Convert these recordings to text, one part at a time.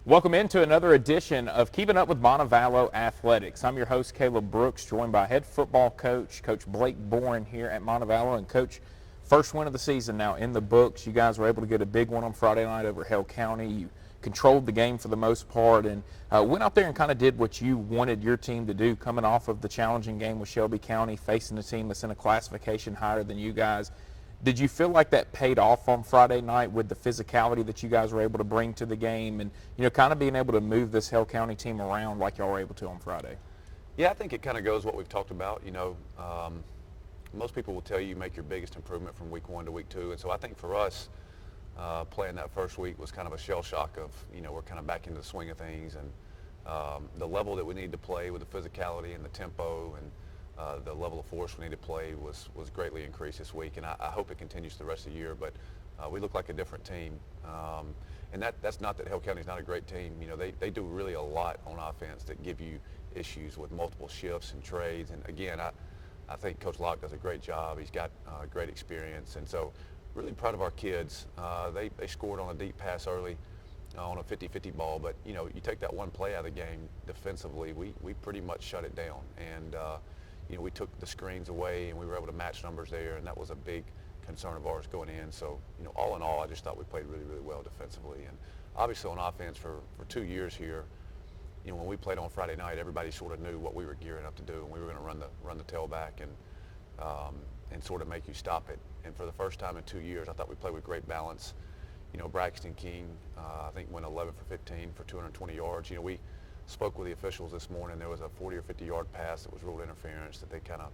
Welcome into another edition of Keeping Up with Montevallo Athletics. I'm your host, Caleb Brooks, joined by head football coach, Coach Blake Boren here at Montevallo. And Coach, first win of the season now in the books. You guys were able to get a big one on Friday night over Hale County. You controlled the game for the most part and went out there and kind of did what you wanted your team to do, coming off of the challenging game with Shelby County, facing a team that's in a classification higher than you guys. Did you feel like that paid off on Friday night with the physicality that you guys were able to bring to the game and, kind of being able to move this Hale County team around like y'all were able to on Friday? Yeah, I think it kind of goes what we've talked about. Most people will tell you make your biggest improvement from week 1 to week 2. And so I think for us, playing that first week was kind of a shell shock of, we're kind of back into the swing of things. And the level that we need to play with the physicality and the tempo and the level of force we need to play was greatly increased this week, and I hope it continues the rest of the year. But we look like a different team, and that's not that Hale County's not a great team. They do really a lot on offense that give you issues with multiple shifts and trades. And again, I think Coach Locke does a great job. He's got great experience, and so really proud of our kids. They scored on a deep pass early on a 50-50 ball, but you take that one play out of the game defensively, we pretty much shut it down. And we took the screens away and we were able to match numbers there, and that was a big concern of ours going in. So, all in all, I just thought we played really, really well defensively. And obviously on offense for 2 years here, when we played on Friday night, everybody sort of knew what we were gearing up to do, and we were going to run the tailback and sort of make you stop it. And for the first time in 2 years, I thought we played with great balance. Braxton King, I think went 11 for 15 for 220 yards. We spoke with the officials this morning. There was a 40 or 50-yard pass that was ruled interference that they kind of,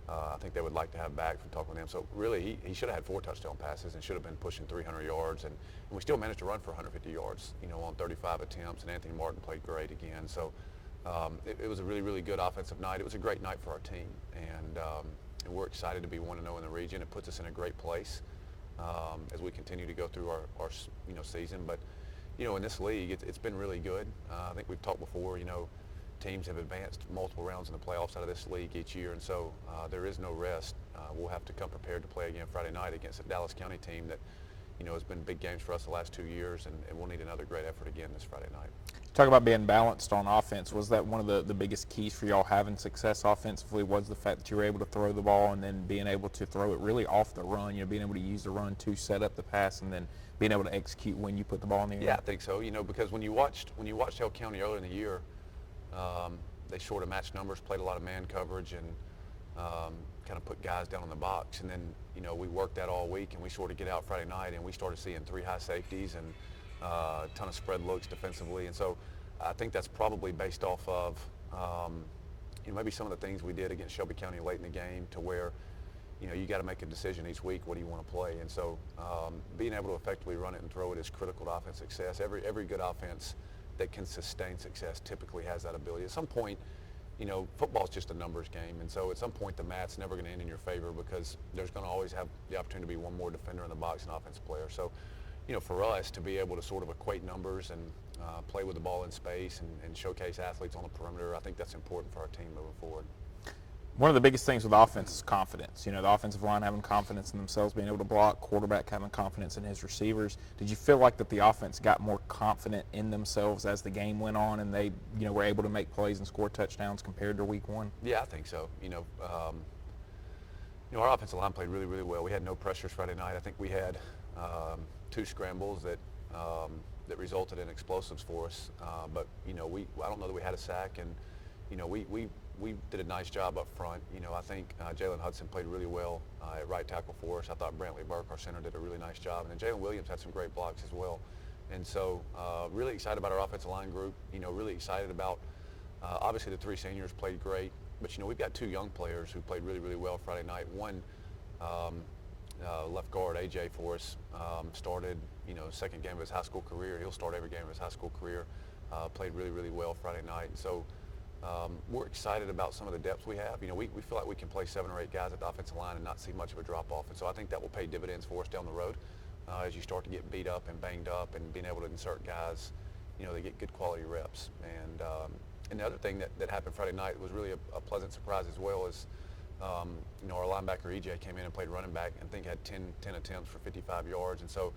I think they would like to have back from talking with them. So really, he should have had 4 touchdown passes and should have been pushing 300 yards. And we still managed to run for 150 yards, on 35 attempts. And Anthony Martin played great again. So it was a really, really good offensive night. It was a great night for our team. And we're excited to be 1-0 in the region. It puts us in a great place as we continue to go through our season. But in this league, it's been really good. I think we've talked before, teams have advanced multiple rounds in the playoffs out of this league each year, and so there is no rest. We'll have to come prepared to play again Friday night against a Dallas County team that, has been big games for us the last 2 years, and we'll need another great effort again this Friday night. Talk about being balanced on offense. Was that one of the biggest keys for y'all having success offensively, was the fact that you were able to throw the ball and then being able to throw it really off the run, being able to use the run to set up the pass and then being able to execute when you put the ball in the air? Yeah, I think so. Because when you watched Hale County earlier in the year, they sort of matched numbers, played a lot of man coverage, and kind of put guys down in the box. And then, we worked that all week, and we sort of get out Friday night, and we started seeing 3 high safeties and a ton of spread looks defensively. And so I think that's probably based off of maybe some of the things we did against Shelby County late in the game, to where you got to make a decision each week. What do you want to play? And so being able to effectively run it and throw it is critical to offense success. Every good offense that can sustain success typically has that ability. At some point, football's just a numbers game, and so at some point the math's never going to end in your favor, because there's going to always have the opportunity to be one more defender in the box and offensive player. So, for us to be able to sort of equate numbers and play with the ball in space and showcase athletes on the perimeter, I think that's important for our team moving forward. One of the biggest things with offense is confidence. The offensive line having confidence in themselves, being able to block, quarterback having confidence in his receivers. Did you feel like that the offense got more confident in themselves as the game went on and they, were able to make plays and score touchdowns compared to week 1? Yeah, I think so. Our offensive line played really, really well. We had no pressures Friday night. I think we had 2 scrambles that resulted in explosives for us. But I don't know that we had a sack, and we did a nice job up front. I think Jaylon Hudson played really well at right tackle for us. I thought Brantley Burke, our center, did a really nice job. And then Jalen Williams had some great blocks as well. And so really excited about our offensive line group. Really excited about, obviously the 3 seniors played great. But, we've got 2 young players who played really, really well Friday night. One, left guard, AJ, for us, started, second game of his high school career. He'll start every game of his high school career. Played really, really well Friday night. And so we're excited about some of the depth we have. We feel like we can play 7 or 8 guys at the offensive line and not see much of a drop-off. And so I think that will pay dividends for us down the road as you start to get beat up and banged up, and being able to insert guys, they get good quality reps. And the other thing that happened Friday night was really a pleasant surprise as well, is our linebacker EJ came in and played running back, and I think had 10 attempts for 55 yards. And so,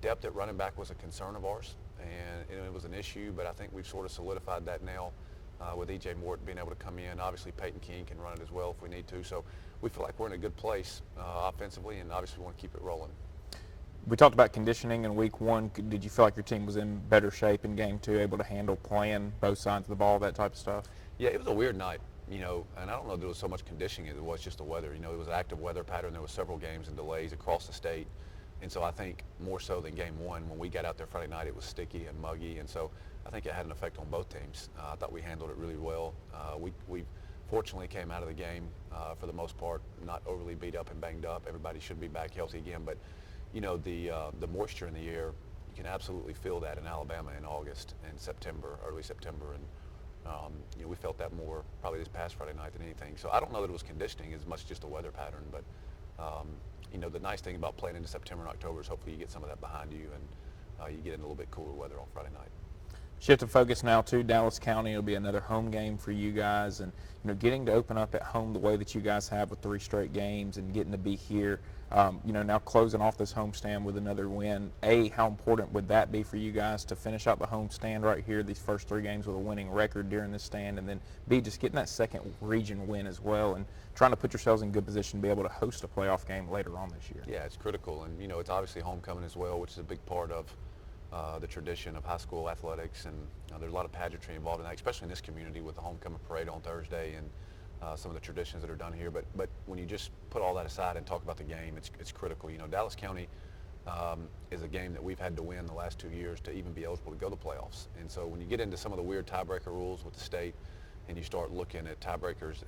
depth at running back was a concern of ours, and it was an issue, but I think we've sort of solidified that now with E.J. Mort being able to come in. Obviously, Peyton King can run it as well if we need to. So we feel like we're in a good place offensively, and obviously we want to keep it rolling. We talked about conditioning in week one. Did you feel like your team was in better shape in game two, able to handle playing both sides of the ball, that type of stuff? Yeah, it was a weird night, and I don't know if there was so much conditioning as it was just the weather. It was an active weather pattern. There was several games and delays across the state. And so I think more so than game one, when we got out there Friday night, it was sticky and muggy. And so I think it had an effect on both teams. I thought we handled it really well. We fortunately came out of the game, for the most part, not overly beat up and banged up. Everybody should be back healthy again. But, the moisture in the air, you can absolutely feel that in Alabama in August and September, early September. And, we felt that more probably this past Friday night than anything. So I don't know that it was conditioning as much just a weather pattern. But, the nice thing about playing into September and October is hopefully you get some of that behind you and you get in a little bit cooler weather on Friday night. Shift of focus now to Dallas County. It'll be another home game for you guys, and getting to open up at home the way that you guys have with 3 straight games and getting to be here. Now closing off this homestand with another win. A, how important would that be for you guys to finish out the homestand right here, these first 3 games with a winning record during this stand, and then B, just getting that second region win as well and trying to put yourselves in good position to be able to host a playoff game later on this year. Yeah, it's critical, and it's obviously homecoming as well, which is a big part of the tradition of high school athletics, and there's a lot of pageantry involved in that, especially in this community with the homecoming parade on Thursday and some of the traditions that are done here. But when you just put all that aside and talk about the game, it's critical. Dallas County is a game that we've had to win the last 2 years to even be eligible to go to the playoffs. And so when you get into some of the weird tiebreaker rules with the state and you start looking at tiebreakers,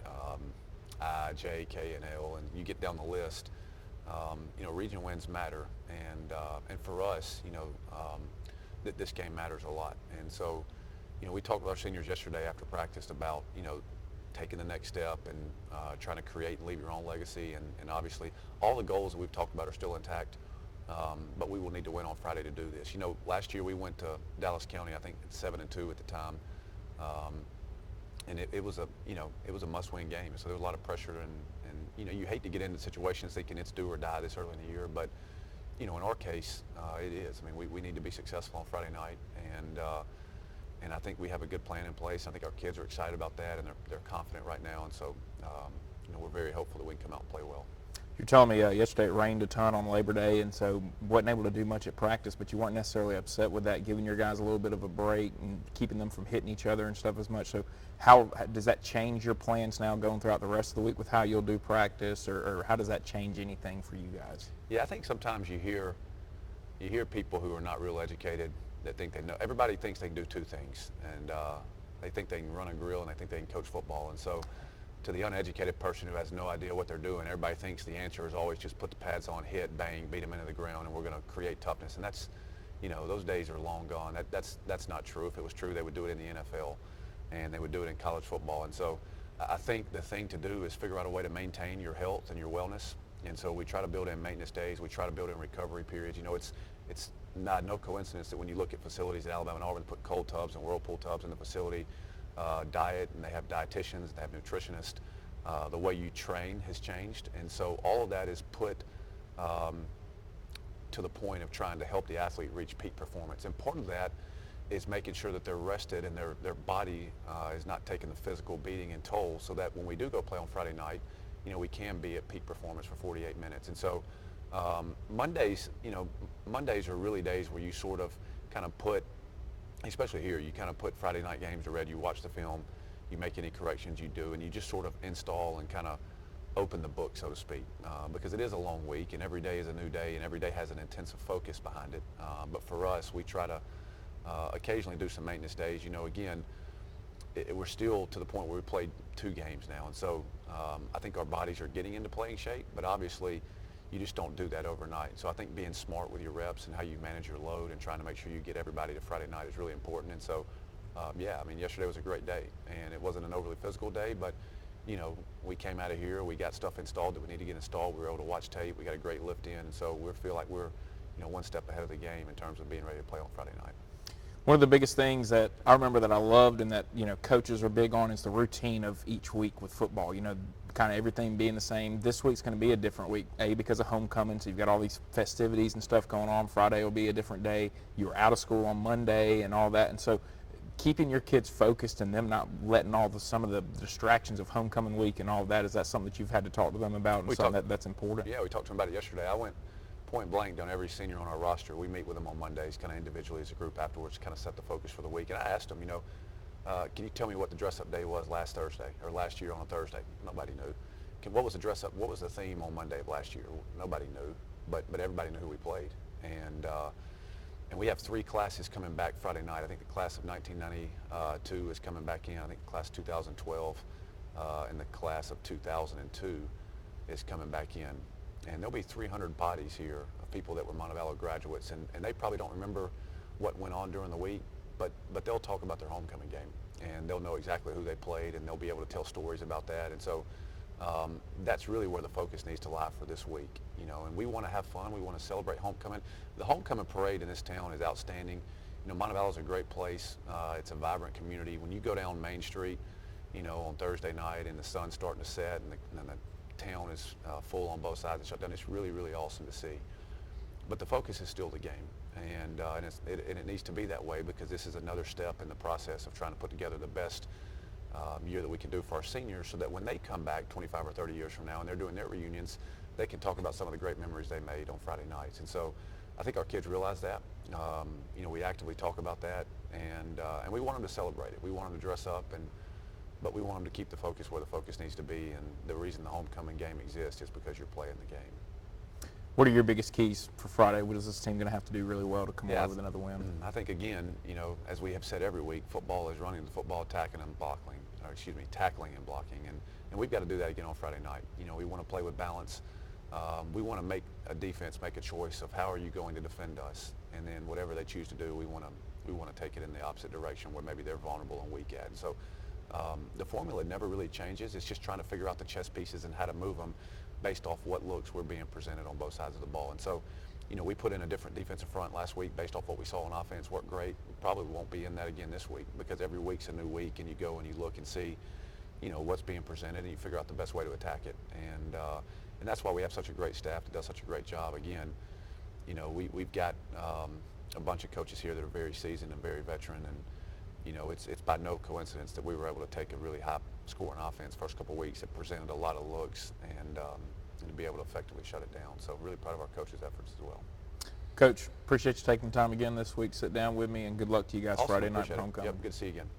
I, J, K, and L, and you get down the list, region wins matter. And for us, this game matters a lot. And so, we talked with our seniors yesterday after practice about, taking the next step and trying to create and leave your own legacy. And obviously, all the goals that we've talked about are still intact, but we will need to win on Friday to do this. Last year we went to Dallas County, I think 7-2 at the time, and it was a must-win game. So there was a lot of pressure, and you hate to get into situations thinking it's do or die this early in the year, but in our case, it is. I mean, we need to be successful on Friday night, and I think we have a good plan in place. I think our kids are excited about that, and they're confident right now, and so we're very hopeful that we can come out and play well. You're telling me yesterday it rained a ton on Labor Day, and so wasn't able to do much at practice, but you weren't necessarily upset with that, giving your guys a little bit of a break and keeping them from hitting each other and stuff as much. So how does that change your plans now going throughout the rest of the week with how you'll do practice, or how does that change anything for you guys? Yeah, I think sometimes you hear people who are not real educated that think they know. Everybody thinks they can do 2 things, and they think they can run a grill and they think they can coach football. And so to the uneducated person who has no idea what they're doing, everybody thinks the answer is always just put the pads on, hit, bang, beat them into the ground, and we're going to create toughness. And that's, those days are long gone. That's not true. If it was true, they would do it in the NFL, and they would do it in college football. And so I think the thing to do is figure out a way to maintain your health and your wellness. And so we try to build in maintenance days. We try to build in recovery periods. It's no coincidence that when you look at facilities at Alabama and Auburn, they put cold tubs and whirlpool tubs in the facility, diet, and they have dietitians, they have nutritionists. The way you train has changed. And so all of that is put to the point of trying to help the athlete reach peak performance. And part of that is making sure that they're rested and their body is not taking the physical beating and toll, so that when we do go play on Friday night, we can be at peak performance for 48 minutes. And so Mondays are really days where you sort of kind of put, especially here, you kind of put Friday night games to bed. You watch the film, you make any corrections you do, and you just sort of install and kind of open the book, so to speak, because it is a long week, and every day is a new day, and every day has an intensive focus behind it. But for us, we try to occasionally do some maintenance days. Again, we're still to the point where we played 2 games now, and so I think our bodies are getting into playing shape, but obviously you just don't do that overnight. So I think being smart with your reps and how you manage your load and trying to make sure you get everybody to Friday night is really important. And so, yesterday was a great day, and it wasn't an overly physical day, but we came out of here, we got stuff installed that we need to get installed. We were able to watch tape. We got a great lift in, and so we feel like we're one step ahead of the game in terms of being ready to play on Friday night. One of the biggest things that I remember that I loved and that coaches are big on is the routine of each week with football. kind of everything being the same. This week's going to be a different week, because of homecoming, so you've got all these festivities and stuff going on. Friday will be a different day. You were out of school on Monday and all that, and so keeping your kids focused and them not letting some of the distractions of homecoming week and all of that, is that something that you've had to talk to them about and something that's important? Yeah, we talked to them about it yesterday. I went point blank down every senior on our roster. We meet with them on Mondays, kind of individually as a group afterwards, kind of set the focus for the week. And I asked them, can you tell me what the dress-up day was last Thursday or last year on a Thursday? Nobody knew. What was the dress-up? What was the theme on Monday of last year? Nobody knew, but everybody knew who we played. And we have 3 classes coming back Friday night. I think the class of 1992 is coming back in. I think the class of 2012 and the class of 2002 is coming back in. And there'll be 300 bodies here of people that were Montevallo graduates, and they probably don't remember what went on during the week, but they'll talk about their homecoming game, and they'll know exactly who they played, and they'll be able to tell stories about that. And so that's really where the focus needs to lie for this week, and we want to have fun. We want to celebrate homecoming. The homecoming parade in this town is outstanding. Montevallo is a great place. It's a vibrant community. When you go down Main Street, on Thursday night and the sun's starting to set and the town is full on both sides and shut down, it's really, really awesome to see. But the focus is still the game, and it needs to be that way, because this is another step in the process of trying to put together the best year that we can do for our seniors, so that when they come back 25 or 30 years from now and they're doing their reunions, they can talk about some of the great memories they made on Friday nights. And so I think our kids realize that. We actively talk about that, and we want them to celebrate it. We want them to dress up, but we want them to keep the focus where the focus needs to be, and the reason the homecoming game exists is because you're playing the game. What are your biggest keys for Friday? What is this team going to have to do really well to come away with another win? I think, again, as we have said every week, football is running the football, tackling and blocking, and we've got to do that again on Friday night. We want to play with balance. We want to make a defense make a choice of how are you going to defend us, and then whatever they choose to do, we want to take it in the opposite direction where maybe they're vulnerable and weak at. And so the formula never really changes. It's just trying to figure out the chess pieces and how to move them based off what looks were being presented on both sides of the ball. And so, we put in a different defensive front last week based off what we saw on offense. Worked great. Probably won't be in that again this week, because every week's a new week, and you go and you look and see, what's being presented, and you figure out the best way to attack it. And that's why we have such a great staff that does such a great job. Again, we've got a bunch of coaches here that are very seasoned and very veteran, and it's by no coincidence that we were able to take a really high-scoring offense first couple of weeks. It presented a lot of looks, and to be able to effectively shut it down. So really proud of our coaches' efforts as well. Coach, appreciate you taking time again this week. Sit down with me, and good luck to you guys awesome. Friday night for homecoming. Yep, good to see you again.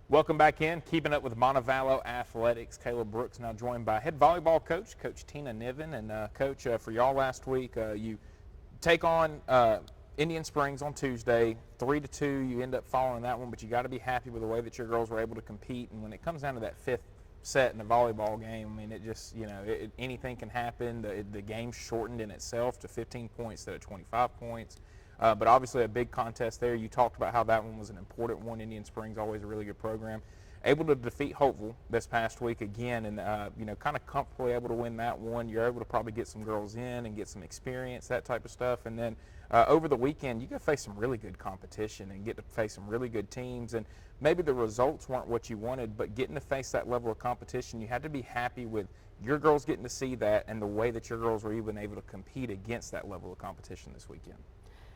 Welcome back in. Keeping up with Montevallo Athletics. Caleb Brooks now joined by head volleyball coach, Coach Tena Niven. And Coach, for y'all last week, you take on Indian Springs on Tuesday, 3-2. You end up following that one, but you got to be happy with the way that your girls were able to compete. And when it comes down to that fifth set in a volleyball game, I mean, it just, anything can happen. The game's shortened in itself to 15 points instead of 25 points. But obviously a big contest there. You talked about how that one was an important one. Indian Springs, always a really good program. Able to defeat Hopeville this past week again, and kind of comfortably able to win that one. You're able to probably get some girls in and get some experience, that type of stuff. And then over the weekend, you get to face some really good competition and get to face some really good teams. And maybe the results weren't what you wanted, but getting to face that level of competition, you had to be happy with your girls getting to see that and the way that your girls were even able to compete against that level of competition this weekend.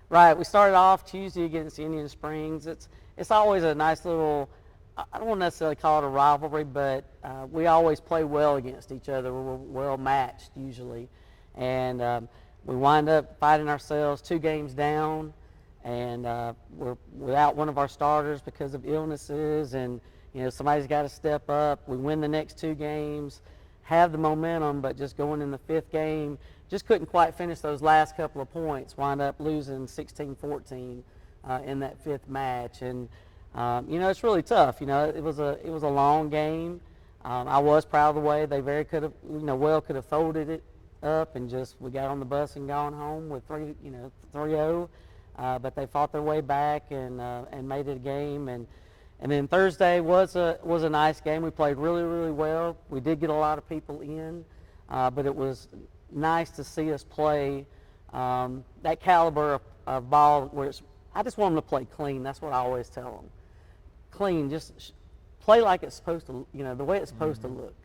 Right. We started off Tuesday against Indian Springs. It's always a nice little, I don't want to necessarily call it a rivalry, but we always play well against each other. We're well matched usually. And we wind up fighting ourselves 2 games down, and we're without one of our starters because of illnesses, and somebody's got to step up. We win the next 2 games, have the momentum, but just going in the 5th game, just couldn't quite finish those last couple of points, wind up losing 16-14 in that 5th match. And it's really tough. It was a long game. I was proud of the way they very could have folded it up and just we got on the bus and gone home with 3-0. But they fought their way back and made it a game. And then Thursday was a nice game. We played really, really well. We did get a lot of people in, but it was nice to see us play that caliber of ball where it's I just want them to play clean. That's what I always tell them. Clean, just play like it's supposed to, the way it's supposed to look,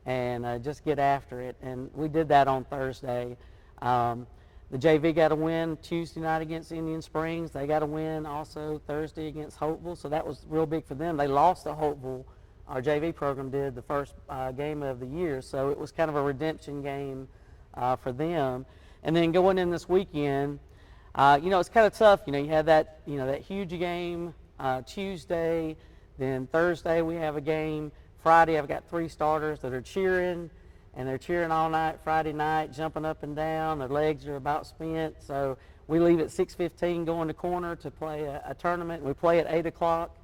and just get after it. And we did that on Thursday. The JV got a win Tuesday night against Indian Springs. They got a win also Thursday against Hopeville, so that was real big for them. They lost to Hopeville. Our JV program did the first game of the year, so it was kind of a redemption game for them. And then going in this weekend, it's kind of tough. You had that huge game Tuesday. Then Thursday we have a game. Friday I've got 3 starters that are cheering, and they're cheering all night Friday night, jumping up and down. Their legs are about spent. So we leave at 6:15 going to Corner to play a tournament. We play at 8 o'clock.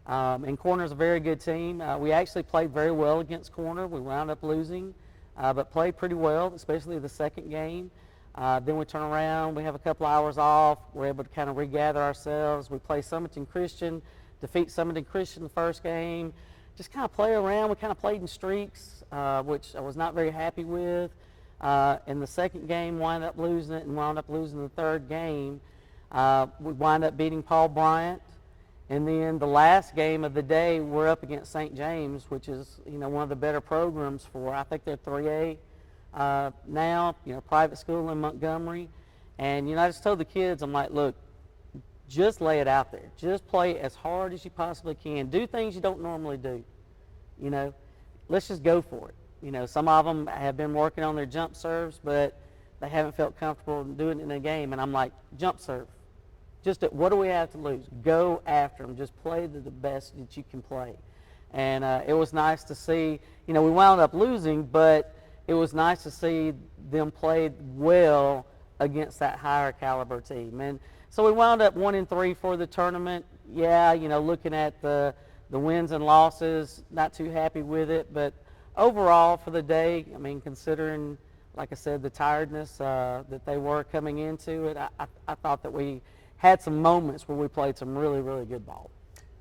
And Corner's a very good team. We actually played very well against Corner. We wound up losing, but played pretty well, especially the second game. Then we turn around. We have a couple hours off. We're able to kind of regather ourselves. We play Summerton Christian, defeat Summerton Christian the first game. Just kind of play around. We kind of played in streaks, which I was not very happy with. In the second game, wound up losing it, and wound up losing the third game. We wind up beating Paul Bryant. And then the last game of the day, we're up against St. James, which is, one of the better programs for, I think they're 3A now, private school in Montgomery. And, I just told the kids, I'm like, look, just lay it out there. Just play as hard as you possibly can. Do things you don't normally do. Let's just go for it. Some of them have been working on their jump serves, but they haven't felt comfortable doing it in a game. And I'm like, jump serve. Just what do we have to lose? Go after them. Just play the best that you can play. And it was nice to see, we wound up losing, but it was nice to see them play well against that higher caliber team. And so we wound up 1-3 for the tournament. Yeah, looking at the wins and losses, not too happy with it. But overall for the day, considering, like I said, the tiredness that they were coming into it, I thought that we had some moments where we played some really, really good ball.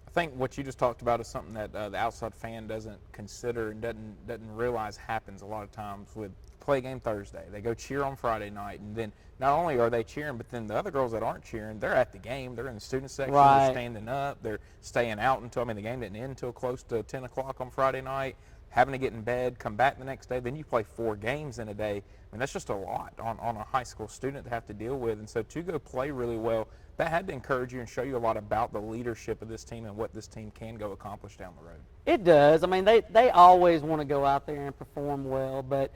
I think what you just talked about is something that the outside fan doesn't consider and doesn't realize happens a lot of times with play game Thursday. They go cheer on Friday night, and then not only are they cheering, but then the other girls that aren't cheering, they're at the game. They're in the student section. Right. They're standing up. They're staying out until, the game didn't end until close to 10 o'clock on Friday night, having to get in bed, come back the next day. Then you play 4 games in a day. That's just a lot on a high school student to have to deal with. And so to go play really well, that had to encourage you and show you a lot about the leadership of this team and what this team can go accomplish down the road. It does. They always want to go out there and perform well, but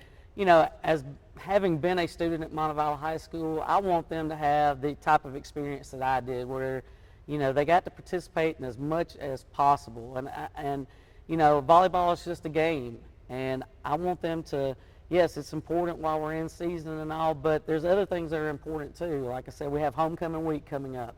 as having been a student at Montevallo High School, I want them to have the type of experience that I did, where they got to participate in as much as possible. And volleyball is just a game, and I want them to. Yes, it's important while we're in season and all, but there's other things that are important too. Like I said, we have homecoming week coming up.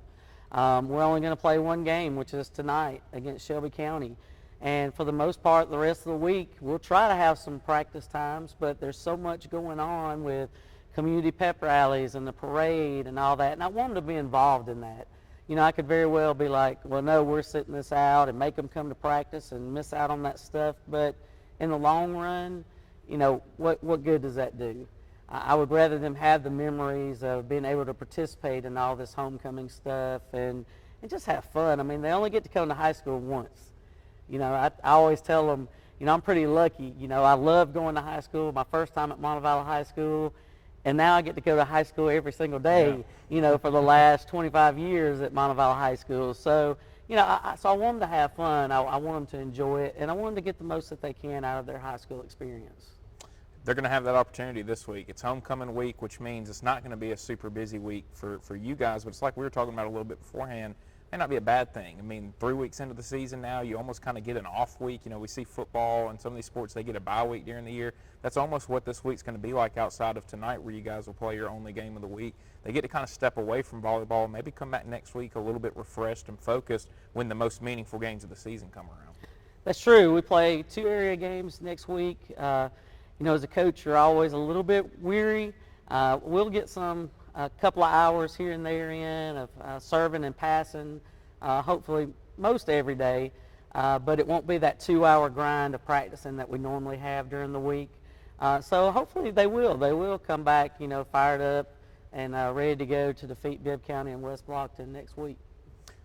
We're only going to play 1 game, which is tonight against Shelby County. And for the most part, the rest of the week, we'll try to have some practice times, but there's so much going on with community pep rallies and the parade and all that, and I want them to be involved in that. I could very well be like, well, no, we're sitting this out and make them come to practice and miss out on that stuff, but in the long run, what good does that do? I would rather them have the memories of being able to participate in all this homecoming stuff and just have fun. They only get to come to high school once. I always tell them, I'm pretty lucky. I love going to high school. My first time at Montevallo High School, and now I get to go to high school every single day, for the last 25 years at Montevallo High School. So, I want them to have fun. I want them to enjoy it, and I want them to get the most that they can out of their high school experience. They're going to have that opportunity this week. It's homecoming week, which means it's not going to be a super busy week for you guys, but it's like we were talking about a little bit beforehand. May not be a bad thing. 3 weeks into the season now, you almost kind of get an off week. We see football and some of these sports, they get a bye week during the year. That's almost what this week's going to be like outside of tonight, where you guys will play your only game of the week. They get to kind of step away from volleyball, maybe come back next week a little bit refreshed and focused when the most meaningful games of the season come around. That's true. We play 2 area games next week. As a coach, you're always a little bit weary. We'll get a couple of hours here and there in of serving and passing, hopefully most every day, but it won't be that 2-hour grind of practicing that we normally have during the week. So hopefully they will come back, fired up, and ready to go to defeat Bibb County and West Blockton next week.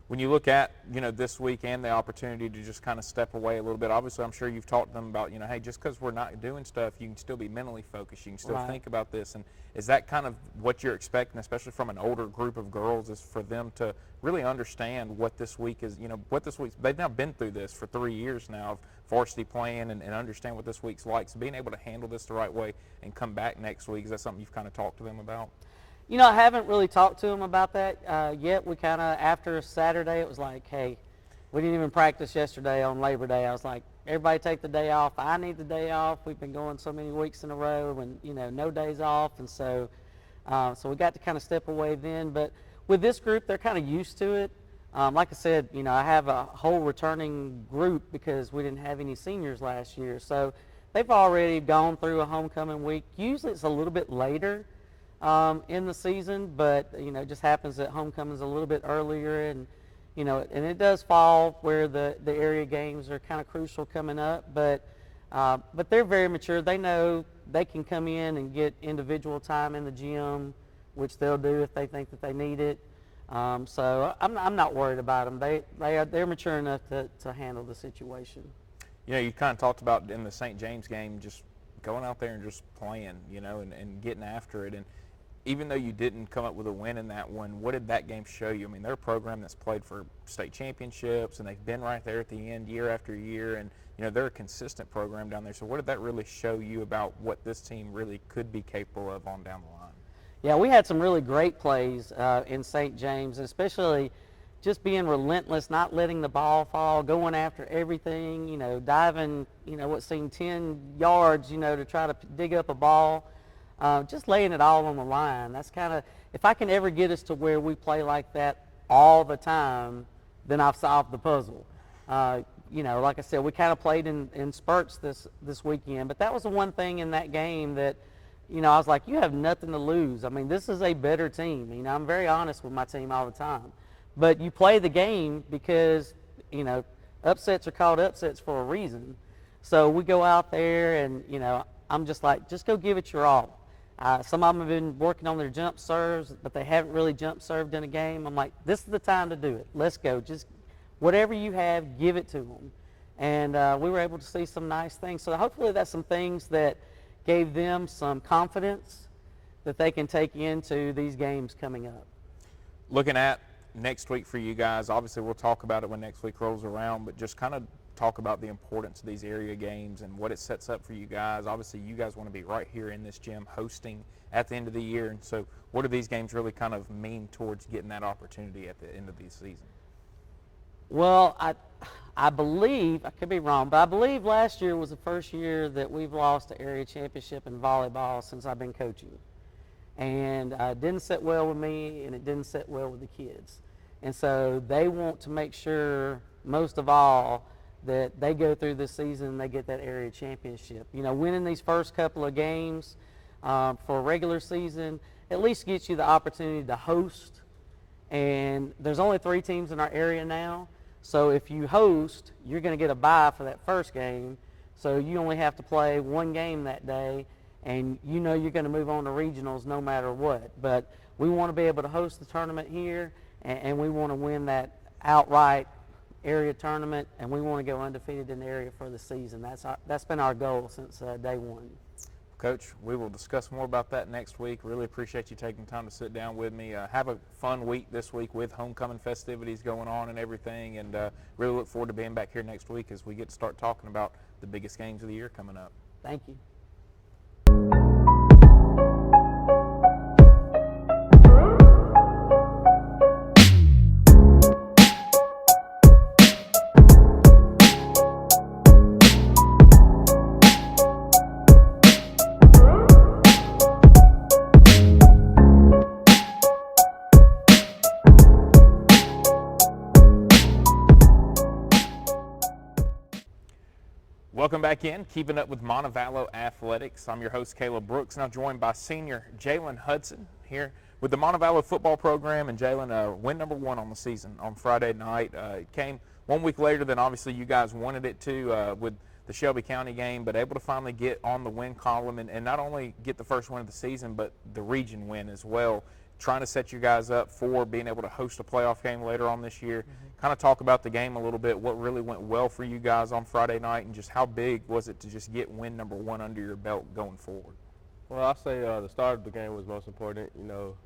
When you look at, this week and the opportunity to just kind of step away a little bit, obviously I'm sure you've talked to them about, hey, just because we're not doing stuff, you can still be mentally focused. You can still Right. think about this. And is that kind of what you're expecting, especially from an older group of girls, is for them to really understand what this week is, they've now been through this for 3 years now of varsity playing and understand what this week's like. So being able to handle this the right way and come back next week, is that something you've kind of talked to them about? I haven't really talked to them about that yet. We kind of, after Saturday, it was like, hey, we didn't even practice yesterday on Labor Day. I was like, everybody take the day off. I need the day off. We've been going so many weeks in a row and, no days off. And so we got to kind of step away then. But with this group, they're kind of used to it. Like I said, I have a whole returning group because we didn't have any seniors last year. So they've already gone through a homecoming week. Usually it's a little bit later in the season, but it just happens that homecoming's a little bit earlier, and and it does fall where the area games are kind of crucial coming up. But they're very mature. They know they can come in and get individual time in the gym, which they'll do if they think that they need it. So I'm not worried about them. They're mature enough to handle the situation. You kind of talked about in the St. James game just going out there and just playing, and getting after it. And even though you didn't come up with a win in that one, what did that game show you? I mean, they're a program that's played for state championships, and they've been right there at the end year after year, and they're a consistent program down there. So what did that really show you about what this team really could be capable of on down the line? Yeah, we had some really great plays in St. James, and especially just being relentless, not letting the ball fall, going after everything, diving, what seemed 10 yards, to try to dig up a ball. Just laying it all on the line. That's kind of, if I can ever get us to where we play like that all the time, then I've solved the puzzle. Like I said, we kind of played in spurts this weekend, but that was the one thing in that game that, I was like, you have nothing to lose. I mean, this is a better team. I'm very honest with my team all the time. But you play the game because, upsets are called upsets for a reason. So we go out there and, I'm just like, just go give it your all. Some of them have been working on their jump serves, but they haven't really jump served in a game. I'm like, this is the time to do it. Let's go. Just whatever you have, give it to them. And we were able to see some nice things. So hopefully that's some things that gave them some confidence that they can take into these games coming up. Looking at next week for you guys, obviously we'll talk about it when next week rolls around, but just kind of talk about the importance of these area games and what it sets up for you guys. Obviously, you guys want to be right here in this gym hosting at the end of the year. And so what do these games really kind of mean towards getting that opportunity at the end of the season? Well, I believe, I could be wrong, but I believe last year was the first year that we've lost the area championship in volleyball since I've been coaching. And it didn't sit well with me, and it didn't sit well with the kids. And so they want to make sure, most of all, that they go through this season and they get that area championship. Winning these first couple of games for a regular season at least gets you the opportunity to host. And there's only 3 teams in our area now. So if you host, you're going to get a bye for that first game. So you only have to play 1 game that day, and you're going to move on to regionals no matter what. But we want to be able to host the tournament here, and we want to win that outright area tournament, and we want to go undefeated in the area for the season. That's been our goal since day one. Coach, we will discuss more about that next week. Really appreciate you taking time to sit down with me. Have a fun week this week with homecoming festivities going on and everything, and really look forward to being back here next week as we get to start talking about the biggest games of the year coming up. Thank you. Welcome back in, keeping up with Montevallo Athletics. I'm your host, Caleb Brooks, now joined by senior Jaylon Hudson here with the Montevallo football program. And Jaylon, win number 1 on the season on Friday night. It came 1 week later than obviously you guys wanted it to with the Shelby County game, but able to finally get on the win column and not only get the first win of the season, but the region win as well. Trying to set you guys up for being able to host a playoff game later on this year. Kind of talk about the game a little bit, what really went well for you guys on Friday night, and just how big was it to just get win number 1 under your belt going forward? Well, I'll say the start of the game was most important. You know,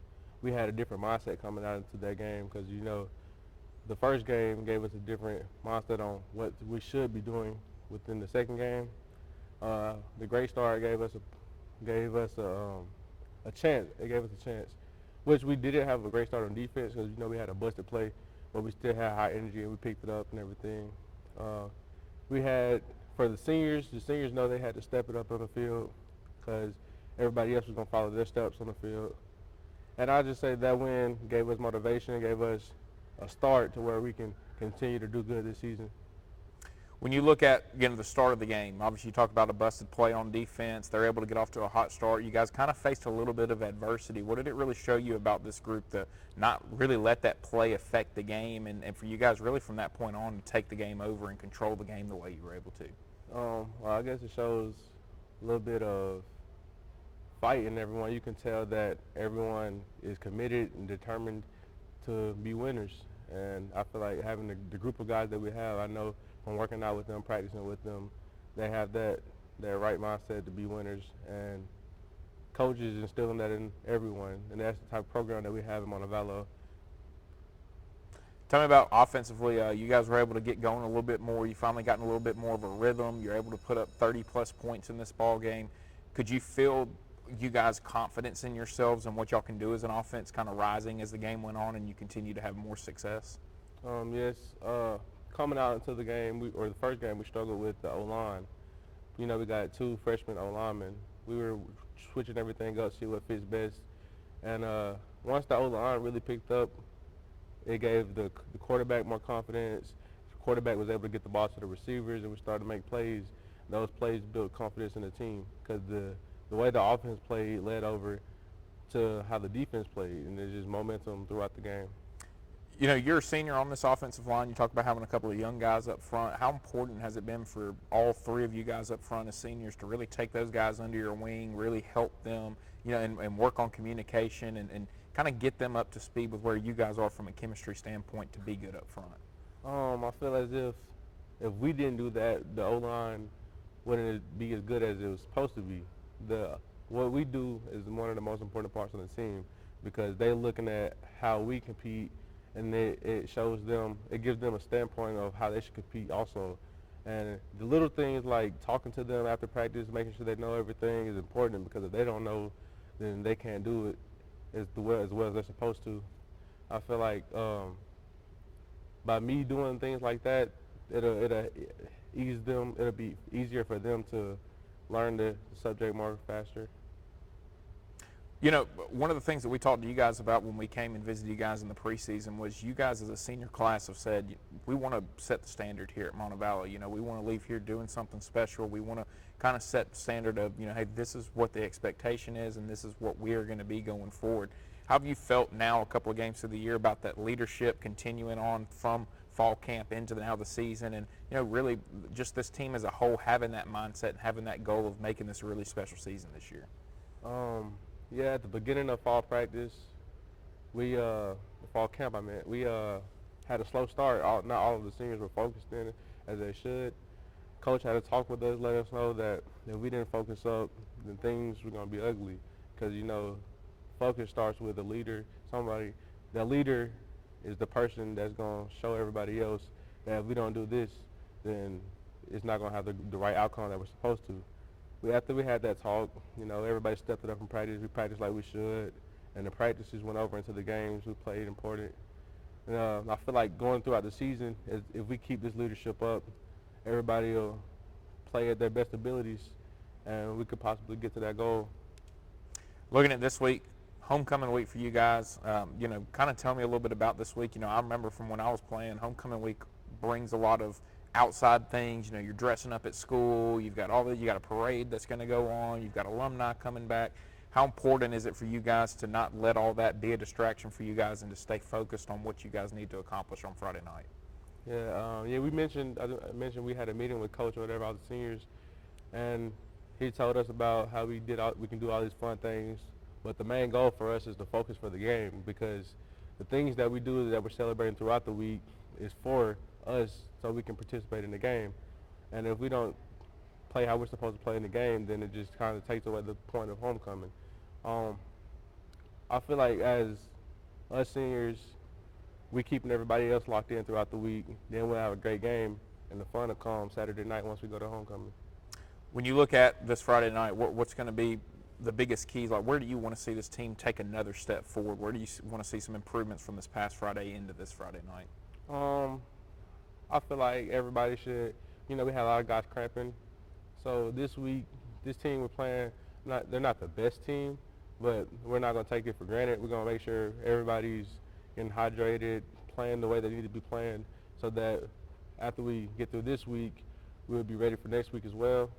we had a different mindset coming out into that game because, you know, the first game gave us a different mindset on what we should be doing within the second game. The great start gave us a chance. It gave us a chance, which we didn't have a great start on defense because, you know, we had a busted play, but we still had high energy and we picked it up and everything. We had, for the seniors know they had to step it up on the field because everybody else was going to follow their steps on the field. And I just say that win gave us motivation, gave us a start to where we can continue to do good this season. When you look at, again, the start of the game, obviously you talk about a busted play on defense. They're able to get off to a hot start. You guys kind of faced a little bit of adversity. What did it really show you about this group to not really let that play affect the game and for you guys really from that point on to take the game over and control the game the way you were able to? Well, I guess it shows a little bit of fight in everyone. You can tell that everyone is committed and determined to be winners. And I feel like having the group of guys that we have, I know from working out with them, practicing with them, they have that right mindset to be winners. And coaches instilling that in everyone. And that's the type of program that we have in Montevallo. Tell me about offensively. You guys were able to get going a little bit more. You finally gotten a little bit more of a rhythm. You're able to put up 30-plus points in this ball game. Could you feel you guys' confidence in yourselves and what y'all can do as an offense kind of rising as the game went on and you continue to have more success? Yes. Coming out into the game, the first game, we struggled with the O-line. You know, we got 2 freshman O-linemen. We were switching everything up, see what fits best. And once the O-line really picked up, it gave the quarterback more confidence. The quarterback was able to get the ball to the receivers, and we started to make plays. Those plays built confidence in the team because the way the offense played led over to how the defense played, and there's just momentum throughout the game. You know, you're a senior on this offensive line. You talk about having a couple of young guys up front. How important has it been for all 3 of you guys up front as seniors to really take those guys under your wing, really help them, you know, and work on communication and kind of get them up to speed with where you guys are from a chemistry standpoint to be good up front? I feel as if we didn't do that, the O-line wouldn't be as good as it was supposed to be. What we do is one of the most important parts of the team because they're looking at how we compete, and it shows them, it gives them a standpoint of how they should compete also. And the little things like talking to them after practice, making sure they know everything is important because if they don't know, then they can't do it as well as they're supposed to. I feel like by me doing things like that, it'll ease them. It'll be easier for them to learn the subject more faster. You know, one of the things that we talked to you guys about when we came and visited you guys in the preseason was you guys as a senior class have said, we want to set the standard here at Montevallo. You know, we want to leave here doing something special. We want to kind of set the standard of, you know, hey, this is what the expectation is and this is what we are going to be going forward. How have you felt now a couple of games through the year about that leadership continuing on from fall camp into now the season and, you know, really just this team as a whole having that mindset and having that goal of making this a really special season this year? Yeah, at the beginning of fall practice, fall camp, we had a slow start. Not all of the seniors were focused in it as they should. Coach had to talk with us, let us know that if we didn't focus up, then things were going to be ugly. Because, you know, focus starts with a leader. The leader is the person that's going to show everybody else that if we don't do this, then it's not going to have the right outcome that we're supposed to. After we had that talk, you know, everybody stepped it up in practice. We practiced like we should, and the practices went over into the games. We played important. And I feel like going throughout the season, if we keep this leadership up, everybody will play at their best abilities, and we could possibly get to that goal. Looking at this week, homecoming week for you guys, you know, kind of tell me a little bit about this week. You know, I remember from when I was playing, homecoming week brings a lot of outside things. You know, you're dressing up at school, you got a parade that's going to go on, you've got alumni coming back. How important is it for you guys to not let all that be a distraction for you guys and to stay focused on what you guys need to accomplish on Friday night? Yeah, we mentioned, I mentioned we had a meeting with coach or whatever, all the seniors, and he told us about how we can do all these fun things, but the main goal for us is to focus for the game, because the things that we do that we're celebrating throughout the week is for us so we can participate in the game. And if we don't play how we're supposed to play in the game, then it just kind of takes away the point of homecoming. I feel like as us seniors, we keeping everybody else locked in throughout the week. Then we'll have a great game, and the fun will come Saturday night once we go to homecoming. When you look at this Friday night, what's going to be the biggest keys? Like, where do you want to see this team take another step forward? Where do you want to see some improvements from this past Friday into this Friday night? I feel like everybody should, we had a lot of guys cramping. So this week, this team we're playing, they're not the best team, but we're not going to take it for granted. We're going to make sure everybody's getting hydrated, playing the way they need to be playing, so that after we get through this week, we'll be ready for next week as well.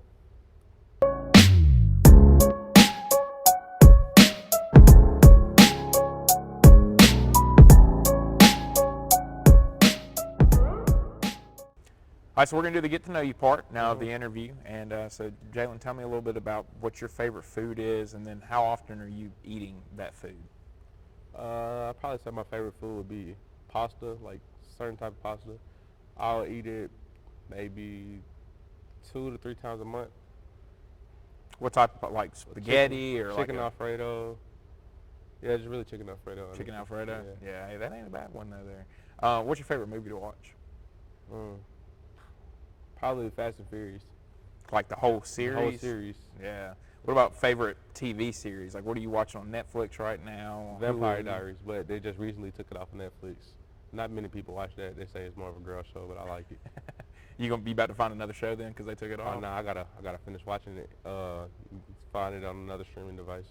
All right, so we're going to do the get to know you part now of the interview. And so, Jaylon, tell me a little bit about what your favorite food is, and then how often are you eating that food? I'd probably say my favorite food would be pasta, like certain type of pasta. I'll eat it maybe 2 to 3 times a month. What type of, like spaghetti or chicken like Alfredo? Yeah, just really chicken Alfredo. Chicken Alfredo? Yeah. Yeah, hey, that ain't a bad one though there. What's your favorite movie to watch? Probably Fast and Furious. Like the whole series? The whole series. Yeah. What about favorite TV series? Like, what are you watching on Netflix right now? Vampire Diaries, but they just recently took it off of Netflix. Not many people watch that. They say it's more of a girl show, but I like it. You gonna be about to find another show then, because they took it off? No, I gotta finish watching it. Find it on another streaming device.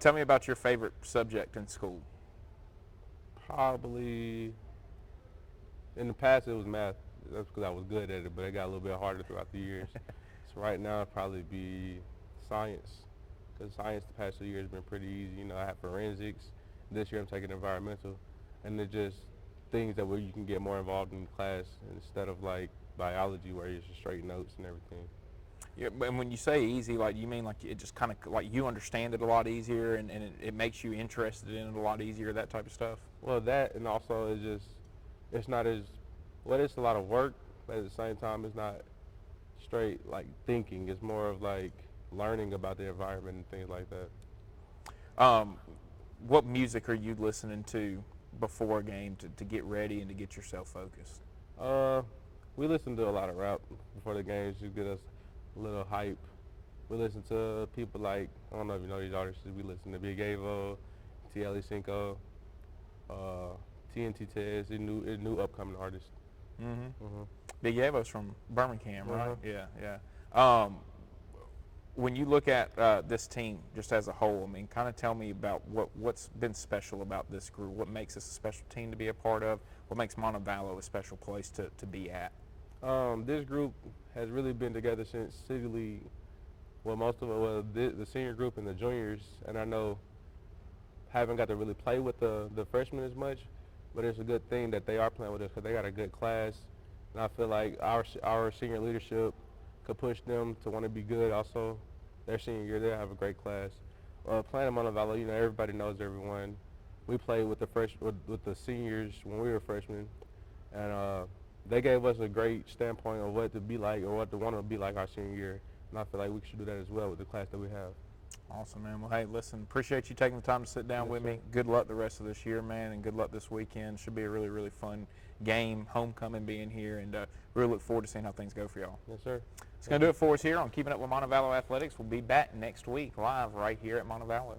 Tell me about your favorite subject in school. Probably in the past it was math. That's because I was good at it, but it got a little bit harder throughout the years. So right now it'd probably be science, because science the past 2 years has been pretty easy. I have forensics. This year I'm taking environmental, and they're just things that where you can get more involved in class instead of like biology where it's just straight notes and everything. Yeah, and when you say easy, like, you mean like it just kind of like you understand it a lot easier, and it makes you interested in it a lot easier, that type of stuff? Well, that, and also it's not as, well, it's a lot of work, but at the same time it's not straight like thinking. It's more of like learning about the environment and things like that. What music are you listening to before a game to get ready and to get yourself focused? We listen to a lot of rap before the games to get us a little hype. We listen to people like, I don't know if you know these artists, we listen to Big Avo, TL5, TNT Tez, a new upcoming artist. Big Avo's from Birmingham, right? Yeah. When you look at this team just as a whole, I mean, kind of tell me about what's been special about this group. What makes this a special team to be a part of? What makes Montevallo a special place to be at? This group has really been together since City League. Well, most of it, the senior group and the juniors, and I know haven't got to really play with the freshmen as much, but it's a good thing that they are playing with us because they got a good class, and I feel like our senior leadership could push them to want to be good. Also, their senior year, they'll have a great class. Playing at Montevallo, everybody knows everyone. We played with the seniors when we were freshmen, and they gave us a great standpoint of what to be like or what to want to be like our senior year, and I feel like we should do that as well with the class that we have. Awesome, man. Well, hey, listen, appreciate you taking the time to sit down with me. Good luck the rest of this year, man, and good luck this weekend. Should be a really, really fun game, homecoming being here, and really look forward to seeing how things go for y'all. Yes, sir. It's going to do it for us here on Keeping Up with Montevallo Athletics. We'll be back next week live right here at Montevallo.